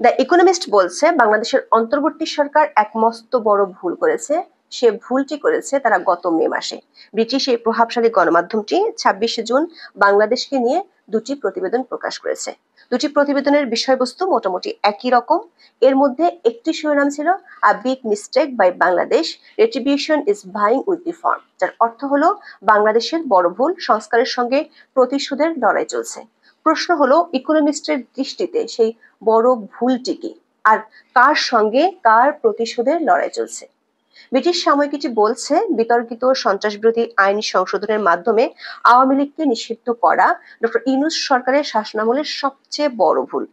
The economist বলছে বাংলাদেশের অন্তর্বর্তী সরকার এক মস্ত বড় ভুল করেছে। সে ভুলটি করেছে তারা গত মে মাসে। ব্রিটিশ এই প্রভাবশালী গণমাধ্যমটি 26শে জুন বাংলাদেশকে নিয়ে দুটি প্রতিবেদন প্রকাশ করেছে। দুটি প্রতিবেদনের বিষয়বস্তু মোটামুটি একই রকম। এর মধ্যে একটি শিরোনাম ছিল a big mistake by Bangladesh, retribution is vying with reform, যার অর্থ হলো বাংলাদেশের বড় ভুল, সংস্কারের সঙ্গে প্রতিশোধের লড়াই চলছে। প্রশ্ন হলো ইকোনমিস্টের দৃষ্টিতে সেই বড় ভুলটি কি, আর কার সঙ্গে কার প্রতিশোধের লড়াই চলছে? ব্রিটিশ সাময়িকীটি বলছে বিতর্কিত সন্ত্রাসবিরোধী আইন সংশোধনের মাধ্যমে আওয়ামী লীগকে নিষিদ্ধ করা ডক্টর ইউনূস সরকারের শাসনামলের সবচেয়ে বড় ভুল।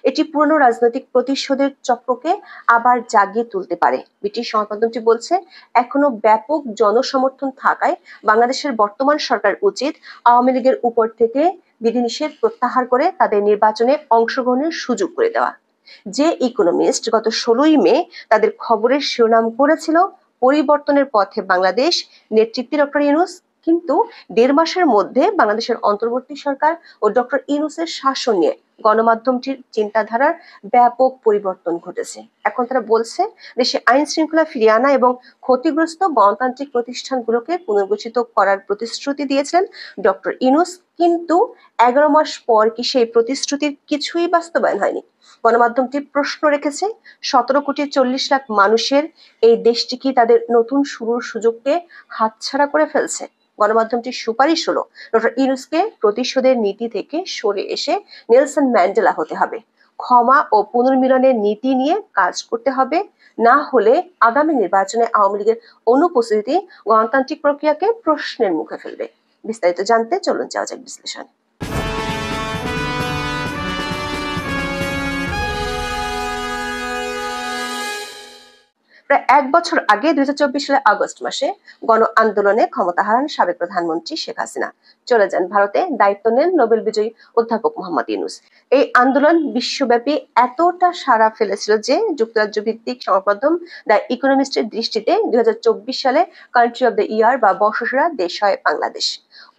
এটি পুরনো রাজনৈতিক প্রতিশোধের চক্রকে আবার জাগিয়ে তুলতে পারে। ব্রিটিশ সংবাদমাধ্যমটি বলছে এখনো ব্যাপক জনসমর্থন থাকায় বাংলাদেশের বর্তমান সরকার উচিত আওয়ামী লীগের উপর থেকে বিধিনিষেধ প্রত্যাহার করে তাদের নির্বাচনে অংশগ্রহণের সুযোগ করে দেওয়া। যে ইকোনমিস্ট গত 16ই মে তাদের খবরের শিরোনাম করেছিল পরিবর্তনের পথে বাংলাদেশ, নেতৃত্বে ডক্টর ইউনূস, কিন্তু 1.5 মাসের মধ্যে বাংলাদেশের অন্তর্বর্তী সরকার ও ডক্টর ইউনূসের শাসন নিয়ে গণমাধ্যমটির চিন্তাধারার ব্যাপক পরিবর্তন ঘটেছে। এখন তারা বলছে দেশে আইন শৃঙ্খলা ফিরিয়ে আনা এবং ক্ষতিগ্রস্ত গণতান্ত্রিক প্রতিষ্ঠানগুলোকে পুনর্গঠিত করার প্রতিশ্রুতি দিয়েছিলেন ডক্টর ইউনূস, কিন্তু 11 মাস পর কি সেই প্রতিশ্রুতির কিছুই বাস্তবায়ন হয়নি? গণমাধ্যমটি প্রশ্ন রেখেছে 17,40,00,000 মানুষের এই দেশটি কি তাদের নতুন শুরুর সুযোগকে হাতছাড়া করে ফেলছে? গণমাধ্যমটির সুপারিশ হলো ডক্টর ইউনূসকে প্রতিশোধের নীতি থেকে সরে এসে নেলসন ম্যান্ডেলা হতে হবে, ক্ষমা ও পুনর্মিলনের নীতি নিয়ে কাজ করতে হবে, না হলে আগামী নির্বাচনে আওয়ামী লীগের অনুপস্থিতি গণতান্ত্রিক প্রক্রিয়াকে প্রশ্নের মুখে ফেলবে। বিস্তারিত জানতে চলুন যাওয়া যাক বিশ্লেষণ। প্রায় 1 বছর আগে 2024 সালের আগস্ট মাসে গণ আন্দোলনে ক্ষমতা হারান সাবেক প্রধানমন্ত্রী শেখ হাসিনা। চলে যান ভারতে, দায়িত্ব নেন নোবেল বিজয়ী অধ্যাপক মোহাম্মদ ইউনূস। এই আন্দোলন বিশ্বব্যাপী এতটা সাড়া ফেলেছিল যে যুক্তরাজ্য ভিত্তিক সংবাদ মাধ্যম দ্য ইকোনমিস্টের দৃষ্টিতে 2024 সালে কান্ট্রি অব দ্য ইয়ার বা বর্ষসেরা দেশ হয় বাংলাদেশ।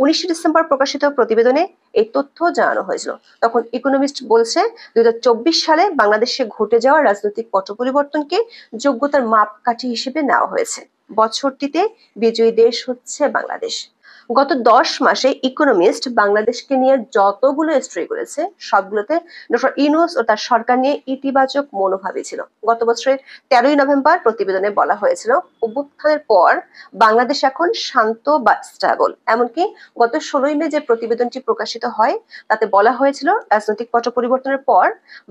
19 ডিসেম্বর প্রকাশিত প্রতিবেদনে এই তথ্য জানানো হয়েছিল। তখন ইকোনমিস্ট বলছে 2024 সালে বাংলাদেশে ঘটে যাওয়া রাজনৈতিক পট পরিবর্তনকে যোগ্যতার মাপকাঠি হিসেবে নেওয়া হয়েছে। বছরটিতে বিজয়ী দেশ হচ্ছে বাংলাদেশ। গত 10 মাসে ইকোনমিস্ট বাংলাদেশকে নিয়ে যতগুলো স্টোরি করেছে সবগুলোতে ডক্টর ইউনূস ও তার সরকার নিয়ে ইতিবাচক মনোভাবই ছিল। গত বছরের 13ই নভেম্বর প্রতিবেদনে বলা হয়েছিল অভ্যুত্থানের পর বাংলাদেশ এখন শান্ত বা স্টেবল। এমনকি গত 16ই মে যে প্রতিবেদনটি প্রকাশিত হয় তাতে বলা হয়েছিল রাজনৈতিক পট পরিবর্তনের পর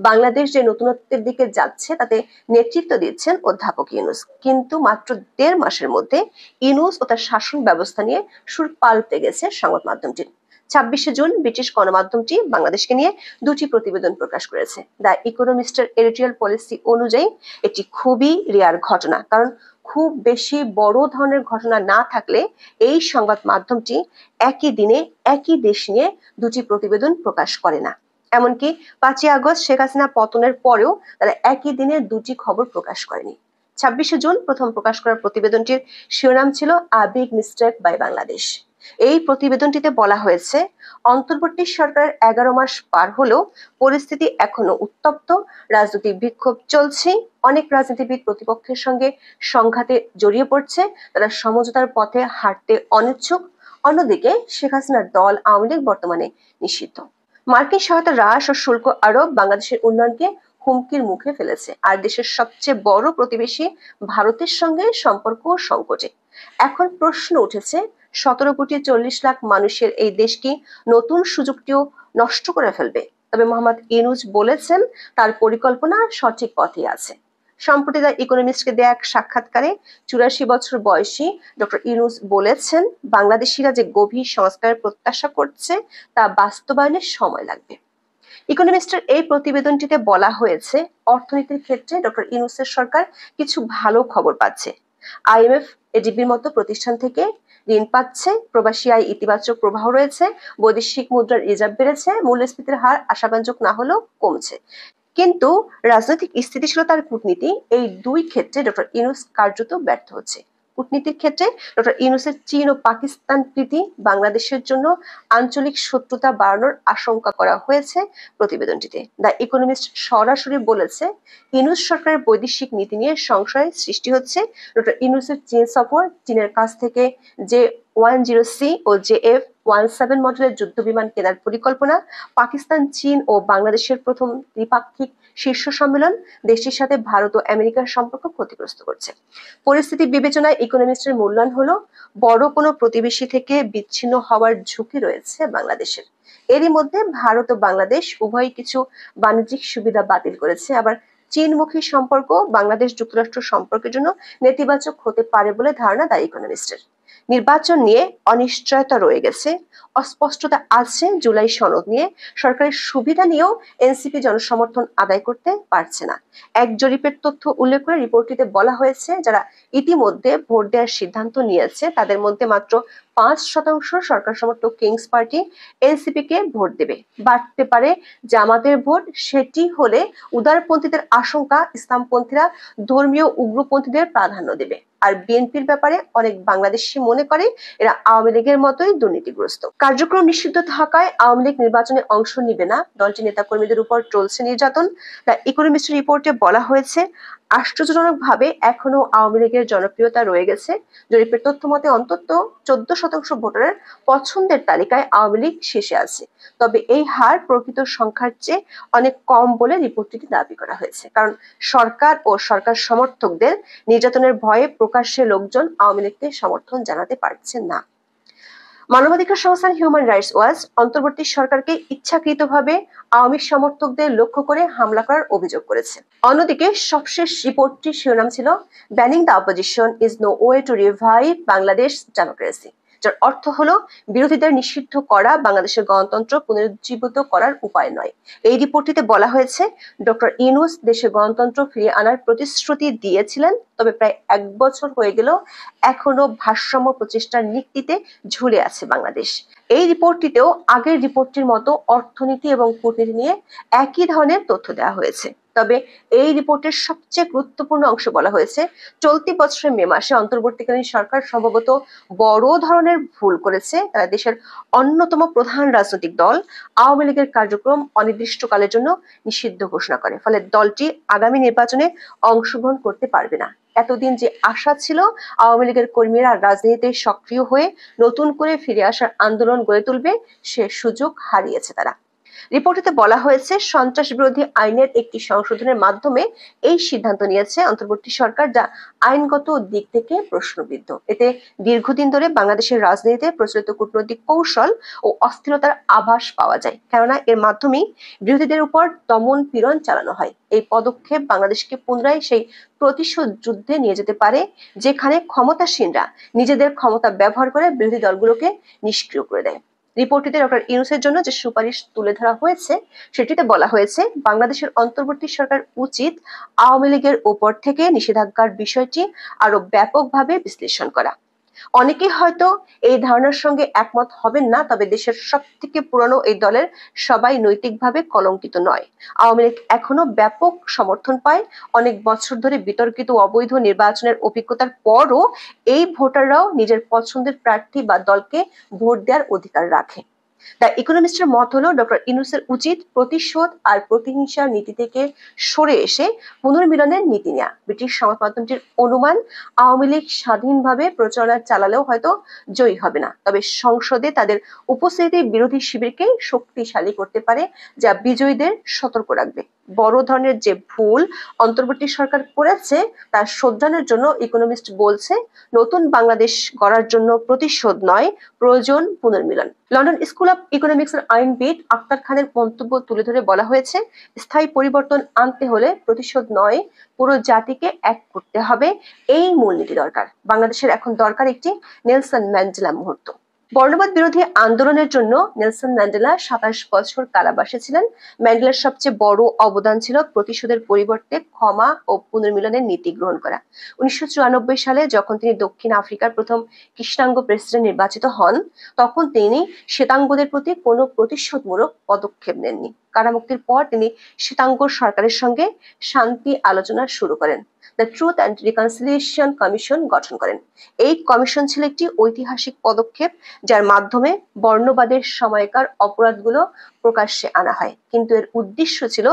বাংলাদেশ যে নতুনত্বের দিকে যাচ্ছে তাতে নেতৃত্ব দিচ্ছেন অধ্যাপক ইউনূস। কিন্তু মাত্র 1.5 মাসের মধ্যে ইউনূস ও তার শাসন ব্যবস্থা নিয়ে সুর পাল্টে গেছে সংবাদ মাধ্যমটির। 26শে জুন ব্রিটিশ গণমাধ্যমটি বাংলাদেশকে নিয়ে দুটি প্রতিবেদন প্রকাশ করেছে। দ্য ইকোনমিস্টের এডিটোরিয়াল পলিসি অনুযায়ী এটি খুবই রেয়ার ঘটনা, কারণ খুব বেশি বড় ধরনের ঘটনা না থাকলে এই সংবাদ মাধ্যমটি একই দিনে একই দেশ নিয়ে দুটি প্রতিবেদন প্রকাশ করে না। এমনকি 5ই আগস্ট শেখ হাসিনা পতনের পরেও তারা একই দিনে দুটি খবর প্রকাশ করেনি। 26শে জুন প্রথম প্রকাশ করা প্রতিবেদনটির শিরোনাম ছিল a big mistake by Bangladesh. এই প্রতিবেদনটিতে বলা হয়েছে অন্তর্বর্তী সরকারের 11 মাস পার হলেও পরিস্থিতি এখনো উত্তপ্ত, রাজনৈতিক বিক্ষোভ চলছে, অনেক রাজনীতিবিদ প্রতিপক্ষের সঙ্গে সংঘাতে জড়িয়ে পড়ছে, তারা সমঝোতার পথে হাঁটতে অনিচ্ছুক। অন্যদিকে শেখ হাসিনার দল আওয়ামী লীগ বর্তমানে নিষিদ্ধ। মার্কিন সহায়তা হ্রাস ও শুল্ক আরোপ বাংলাদেশের উন্নয়নকে হুমকির মুখে ফেলেছে, আর দেশের সবচেয়ে বড় প্রতিবেশী ভারতের সঙ্গে সম্পর্ক সংকটে। এখন প্রশ্ন উঠেছে 17,40,00,000 মানুষের এই দেশ কি নতুন সুযোগটিও নষ্ট করে ফেলবে? তবে মোহাম্মদ ইউনূস বলেছেন তার পরিকল্পনা সঠিক পথে আছে। সম্প্রতি দ্য ইকোনমিস্টকে দেয়া এক সাক্ষাৎকারে 84 বছর বয়সী ডক্টর ইউনূস বলেছেন বাংলাদেশিরা যে গভীর সংস্কারের প্রত্যাশা করছে তা বাস্তবায়নের সময় লাগবে। ইকোনমিস্টের এই প্রতিবেদনটিতে বলা হয়েছে অর্থনীতির ক্ষেত্রে ডক্টর ইউনূসের সরকার কিছু ভালো খবর পাচ্ছে। আইএমএফ, এডিবির মতো প্রতিষ্ঠান থেকে ঋণ পাচ্ছে, প্রবাসী আয় ইতিবাচক প্রবাহ রয়েছে, বৈদেশিক মুদ্রার রিজার্ভ বেড়েছে, মূল্যস্ফীতির হার আশাব্যঞ্জক না হলেও কমছে। কিন্তু রাজনৈতিক স্থিতিশীলতার কূটনীতি এই দুই ক্ষেত্রে ডক্টর ইউনূস কার্যত ব্যর্থ হচ্ছে। কূটনীতির ক্ষেত্রে ডক্টর ইউনূসের চীন ও পাকিস্তান প্রীতি বাংলাদেশের জন্য আঞ্চলিক শত্রুতা বাড়ানোর আশঙ্কা করা হয়েছে প্রতিবেদনটিতে। দ্য ইকোনমিস্ট সরাসরি বলেছে, ইউনূস সরকারের বৈদেশিক নীতি নিয়ে সংশয় সৃষ্টি হচ্ছে। ডক্টর ইউনূসের চীন সফর, চীনের কাছ থেকে J-10C ও JF-17 মডেলের যুদ্ধবিমান কেনার পরিকল্পনা, পাকিস্তান, চীন ও বাংলাদেশের প্রথম দ্বিপাক্ষিক শীর্ষ সম্মেলন দেশটির সাথে ভারত ও আমেরিকার সম্পর্ক ক্ষতিগ্রস্ত করছে। পরিস্থিতি বিবেচনায় ইকোনমিস্টের মূল্যায়ন হলো, বড় কোনো প্রতিবেশী থেকে বিচ্ছিন্ন হওয়ার ঝুঁকি রয়েছে বাংলাদেশের। এরই মধ্যে ভারত ও বাংলাদেশ উভয়ই কিছু বাণিজ্যিক সুবিধা বাতিল করেছে। আবার চীনমুখী সম্পর্ক বাংলাদেশ যুক্তরাষ্ট্র সম্পর্কের জন্য নেতিবাচক হতে পারে বলে ধারণা দ্য ইকোনমিস্টের। নির্বাচন নিয়ে অনিশ্চয়তা রয়ে গেছে, অস্পষ্টতা আছে জুলাই সনদ নিয়ে, সরকারের সুবিধা নিয়েও এনসিপি জনসমর্থন আদায় করতে পারছে না। এক জরিপের তথ্য উল্লেখ করে রিপোর্টটিতে বলা হয়েছে, যারা ইতিমধ্যে ভোট দেওয়ার সিদ্ধান্ত নিয়েছে তাদের মধ্যে মাত্র 5% সরকার সমর্থক কিংস পার্টি এনসিপি কে ভোট দেবে। বাড়তে পারে জামাতের ভোট, সেটি হলে উদারপন্থীদের আশঙ্কা ইসলামপন্থীরা ধর্মীয় উগ্রপন্থীদের প্রাধান্য দেবে। আর বিএনপির ব্যাপারে অনেক বাংলাদেশি মনে করে এরা আওয়ামী লীগের মতোই দুর্নীতিগ্রস্ত। কার্যক্রম নিষিদ্ধ থাকায় আওয়ামী লীগ নির্বাচনে অংশ নিবে না, দলটি নেতাকর্মীদের উপর চলছে নির্যাতন। দ্য ইকোনমিস্ট রিপোর্টে বলা হয়েছে, আশ্চর্যজনকভাবে এখনো আওয়ামী লীগের জনপ্রিয়তা রয়ে গেছে। জরিপের তথ্য মতে অন্তত 14% ভোটারের পছন্দের তালিকায় আওয়ামী লীগ শীর্ষে আছে। তবে এই হার প্রকৃত সংখ্যার চেয়ে অনেক কম বলে রিপোর্টটিতে দাবি করা হয়েছে, কারণ সরকার ও সরকার সমর্থকদের নির্যাতনের ভয়ে প্রকাশ্যে লোকজন আওয়ামী লীগকে সমর্থন জানাতে পারছেন না। মানবাধিকার সংস্থা হিউম্যান রাইটস ওয়াচ অন্তর্বর্তী সরকারকে ইচ্ছাকৃতভাবে আওয়ামী সমর্থকদের লক্ষ্য করে হামলা করার অভিযোগ করেছে। অন্যদিকে সবশেষ রিপোর্টটির শিরোনাম ছিল, banning the opposition is no way to revive Bangladesh democracy, যার অর্থ হলো বিরোধীদের নিষিদ্ধ করা বাংলাদেশের গণতন্ত্র পুনরুজ্জীবিত করার উপায় নয়। এই রিপোর্টটিতে বলা হয়েছে, ডক্টর ইউনূস দেশে গণতন্ত্র ফিরিয়ে আনার প্রতিশ্রুতি দিয়েছিলেন, তবে প্রায় 1 বছর হয়ে গেল এখনো ভারসাম্য প্রচেষ্টার নিক্তিতে ঝুলে আছে বাংলাদেশ। এই রিপোর্টটিতেও আগের রিপোর্টটির মতো অর্থনীতি এবং কূটনীতি নিয়ে একই ধরনের তথ্য দেওয়া হয়েছে। তবে এই রিপোর্টের সবচেয়ে গুরুত্বপূর্ণ অংশ বলা হয়েছে, চলতি বছরের মে মাসে অন্তর্বর্তীকালীন সরকার সম্ভবত বড় ধরনের ভুল করেছে। তারা দেশের অন্যতম প্রধান রাজনৈতিক দল আওয়ামী লীগের কার্যক্রম অনির্দিষ্টকালের জন্য নিষিদ্ধ ঘোষণা করে, ফলে দলটি আগামী নির্বাচনে অংশগ্রহণ করতে পারবে না। এতদিন যে আশা ছিল আওয়ামী লীগের কর্মীরা রাজনীতিতে সক্রিয় হয়ে নতুন করে ফিরে আসার আন্দোলন গড়ে তুলবে, সে সুযোগ হারিয়েছে তারা। রিপোর্টে বলা হয়েছে, সন্ত্রাস বিরোধী আইনের একটি সংশোধনের মাধ্যমে এই সিদ্ধান্ত নিয়েছে অন্তর্বর্তী সরকার, যা আইনগত দিক থেকে প্রশ্নবিদ্ধ। এতে দীর্ঘদিন ধরে বাংলাদেশের রাজনীতিতে প্রচলিত কূটনৈতিক কৌশল ও অস্থিরতার আভাস পাওয়া যায়, কেননা এর মাধ্যমেই বিরোধীদের উপর দমন পীড়ন চালানো হয়। এই পদক্ষেপ বাংলাদেশকে পুনরায় সেই প্রতিশোধ যুদ্ধে নিয়ে যেতে পারে, যেখানে ক্ষমতাসীনরা নিজেদের ক্ষমতা ব্যবহার করে বিরোধী দলগুলোকে নিষ্ক্রিয় করে দেয়। রিপোর্টটিতে ডক্টর ইউনূসের জন্য যে সুপারিশ তুলে ধরা হয়েছে সেটিতে বলা হয়েছে, বাংলাদেশের অন্তর্বর্তী সরকার উচিত আওয়ামী লীগের উপর থেকে নিষেধাজ্ঞার বিষয়টি আরো ব্যাপকভাবে বিশ্লেষণ করা। অনেকেই হয়তো এই ধারণার সঙ্গে একমত হবেন না, তবে দেশের সবথেকে পুরনো এই দলের সবাই নৈতিকভাবে কলঙ্কিত নয়। আওয়ামী লীগ এখনো ব্যাপক সমর্থন পায়। অনেক বছর ধরে বিতর্কিত অবৈধ নির্বাচনের অভিজ্ঞতার পরও এই ভোটাররাও নিজের পছন্দের প্রার্থী বা দলকে ভোট দেওয়ার অধিকার রাখে। দ্য ইকোনমিস্টের মত হলো, ডক্টর ইউনূসের উচিত প্রতিশোধ আর প্রতিহিংসার নীতি থেকে সরে এসে পুনর্মিলনের নীতি নেওয়া। ব্রিটিশ সংবাদ মাধ্যমটির অনুমান, আওয়ামী লীগ স্বাধীনভাবে প্রচারণা চালালেও হয়তো জয়ী হবে না, তবে সংসদে তাদের উপস্থিতি বিরোধী শিবিরকে শক্তিশালী করতে পারে, যা বিজয়ীদের সতর্ক রাখবে। বড় ধরনের যে ভুল অন্তর্বর্তী সরকার করেছে তার শোধরানোর জন্য ইকোনমিস্ট বলছে, নতুন বাংলাদেশ গড়ার জন্য প্রতিশোধ নয়, প্রয়োজন পুনর্মিলন। লন্ডন স্কুল অব ইকোনমিক্সের আইনবিদ আক্তার খানের মন্তব্য তুলে ধরে বলা হয়েছে, স্থায়ী পরিবর্তন আনতে হলে প্রতিশোধ নয়, পুরো জাতিকে এক করতে হবে, এই মূলনীতি দরকার। বাংলাদেশের এখন দরকার একটি নেলসন ম্যান্ডেলা মুহূর্ত। বর্ণবাদ বিরোধী আন্দোলনের জন্য নেলসন ম্যান্ডেলা 27 বছর কারাবাসে ছিলেন। ম্যান্ডেলার সবচেয়ে বড় অবদান ছিল প্রতিশোধের পরিবর্তে ক্ষমা ও পুনর্মিলনের নীতি গ্রহণ করা। 1994 সালে যখন তিনি দক্ষিণ আফ্রিকার প্রথম কৃষ্ণাঙ্গ প্রেসিডেন্ট নির্বাচিত হন, তখন তিনি শ্বেতাঙ্গদের প্রতি কোনো প্রতিশোধমূলক পদক্ষেপ নেননি, কারামুক্তির পর তিনি শ্বেতাঙ্গ সরকারের সঙ্গে শান্তি আলোচনা শুরু করেন। The truth and reconciliation commission গঠন করেন। এই কমিশন ছিল একটি ঐতিহাসিক পদক্ষেপ, যার মাধ্যমে বর্ণবাদের সময়কার অপরাধগুলো প্রকাশ্যে আনা হয়, কিন্তু এর উদ্দেশ্য ছিল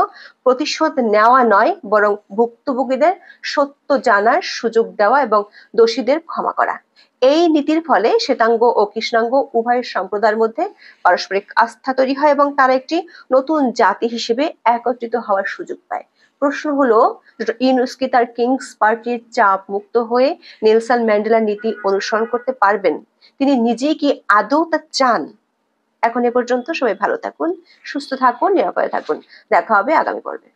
প্রতিশোধ নেওয়া নয়, বরং ভুক্তভোগীদের সত্য জানার সুযোগ দেওয়া এবং দোষীদের ক্ষমা করা। এই নীতির ফলে শ্বেতাঙ্গ ও কৃষ্ণাঙ্গ উভয় সম্প্রদায়ের মধ্যে পারস্পরিক আস্থা তৈরি হয় এবং তারা একটি নতুন জাতি হিসেবে একত্রিত হওয়ার সুযোগ পায়। প্রশ্ন হলো, ইউনুস কি তার কিংস পার্টির চাপ মুক্ত হয়ে নেলসন ম্যান্ডেলার নীতি অনুসরণ করতে পারবেন? তিনি নিজেই কি আদৌ তা চান? এখন এ পর্যন্ত। সবাই ভালো থাকুন, সুস্থ থাকুন, নিরাপদে থাকুন। দেখা হবে আগামী পর্বে।